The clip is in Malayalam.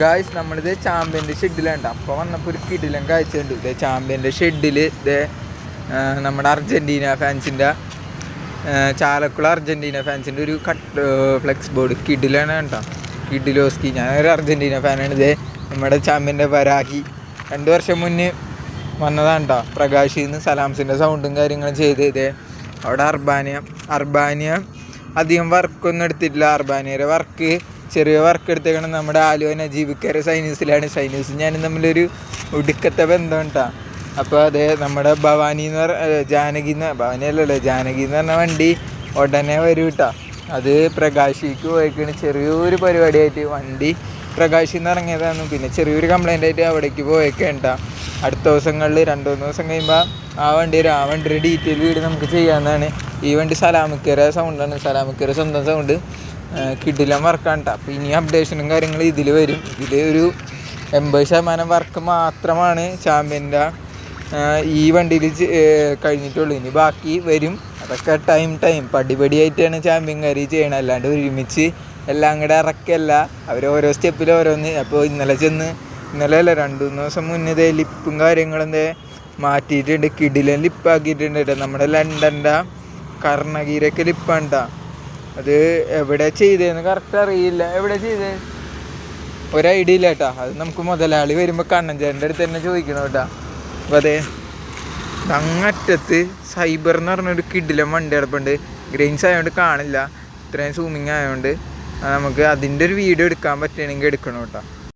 ഗായ്സ് നമ്മളിത് ചാമ്പ്യൻ്റെ ഷെഡിലുണ്ട്. അപ്പോൾ വന്നപ്പോൾ ഒരു കിടിലം കാഴ്ചയുണ്ട്. ഇത് ചാമ്പ്യൻ്റെ ഷെഡിൽ ഇത് നമ്മുടെ അർജൻറ്റീന ഫാൻസിൻ്റെ ചാലക്കുള അർജൻറ്റീന ഫാൻസിൻ്റെ ഒരു ഫ്ലെക്സ് ബോർഡ് കിഡിലാണ് കേട്ടോ. കിഡിലോസ്കി, ഞാനൊരു അർജൻറ്റീന ഫാനാണ്. ഇത് നമ്മുടെ ചാമ്പ്യൻ്റെ വരാഹി 2 വർഷം മുന്നേ വന്നതാണ് കേട്ടോ. പ്രകാശിൽ നിന്ന് സലാംസിൻ്റെ സൗണ്ടും കാര്യങ്ങളും ചെയ്ത് ഇത് അവിടെ അർബാനിയ അധികം വർക്കൊന്നും എടുത്തിട്ടില്ല. അർബാനിയയുടെ വർക്ക് ചെറിയ വർക്ക് എടുത്തേക്കണം നമ്മുടെ ആലുവ നജീബിക്കാരെ സൈനീസിലാണ്. സൈനീസ് ഞാനും തമ്മിലൊരു ഒടുക്കത്തെ ബന്ധം കേട്ടോ. അപ്പോൾ അത് നമ്മുടെ ഭവാനി എന്ന് ഭവാനി അല്ലല്ലോ ജാനകി എന്ന് പറഞ്ഞ വണ്ടി ഉടനെ വരും കേട്ടോ. അത് പ്രകാശിക്ക് പോയിക്കാണ് ചെറിയൊരു പരിപാടിയായിട്ട്. വണ്ടി പ്രകാശിൽ നിന്ന് ഇറങ്ങിയതാണ്. പിന്നെ ചെറിയൊരു കംപ്ലൈൻ്റ് ആയിട്ട് അവിടേക്ക് പോയേക്കേണ്ട. അടുത്ത ദിവസങ്ങളിൽ 2-3 ദിവസം കഴിയുമ്പോൾ ആ വണ്ടിയുടെ ഡീറ്റെയിൽ വീട് നമുക്ക് ചെയ്യാവുന്നതാണ്. ഈ വണ്ടി സലാമിക്കര സൗണ്ടാണ്, സലാമിക്കര സ്വന്തം സൗണ്ട്. കിടിലം വർക്കാണ് കേട്ടോ. അപ്പോൾ ഇനി അപ്ഡേഷനും കാര്യങ്ങളും ഇതിൽ വരും. ഇതിൽ ഒരു 80% വർക്ക് മാത്രമാണ് ചാമ്പ്യൻ്റെ ഈ വണ്ടിയിൽ കഴിഞ്ഞിട്ടുള്ളൂ. ഇനി ബാക്കി വരും. അതൊക്കെ ടൈം പടിപടിയായിട്ടാണ് ചാമ്പ്യൻകാർ ചെയ്യണം. അല്ലാണ്ട് ഒരുമിച്ച് എല്ലാം കൂടെ ഇറക്കല്ല. അവർ ഓരോ സ്റ്റെപ്പിൽ ഓരോന്ന്. അപ്പോൾ ഇന്നലെ അല്ല 2-3 ദിവസം മുന്നേ ലിപ്പും കാര്യങ്ങളും മാറ്റിയിട്ടുണ്ട്. കിടിലൻ ലിപ്പാക്കിയിട്ടുണ്ട്. നമ്മുടെ ലണ്ടൻ്റെ കർണഗീരൊക്കെ ലിപ്പാണ് കേട്ടോ. അത് എവിടെ ചെയ്തതെന്ന് കറക്റ്റ് അറിയില്ല. എവിടെ ചെയ്തത് ഒരു ഐഡിയ ഇല്ല കേട്ടോ. അത് നമുക്ക് മുതലാളി വരുമ്പോൾ കണ്ണഞ്ചേരൻ്റെ അടുത്ത് തന്നെ ചോദിക്കണം കേട്ടോ. അപ്പോൾ അതെ അങ്ങറ്റത്ത് സൈബർ എന്ന് പറഞ്ഞൊരു കിടിലം വണ്ടി കിടപ്പുണ്ട്. ഗ്രെയിൻസ് ആയതുകൊണ്ട് കാണില്ല, ഇത്രയും സൂമിങ് ആയതുകൊണ്ട് നമുക്ക് അതിൻ്റെ ഒരു വീഡിയോ എടുക്കാൻ പറ്റുകയാണെങ്കിൽ എടുക്കണം കേട്ടോ.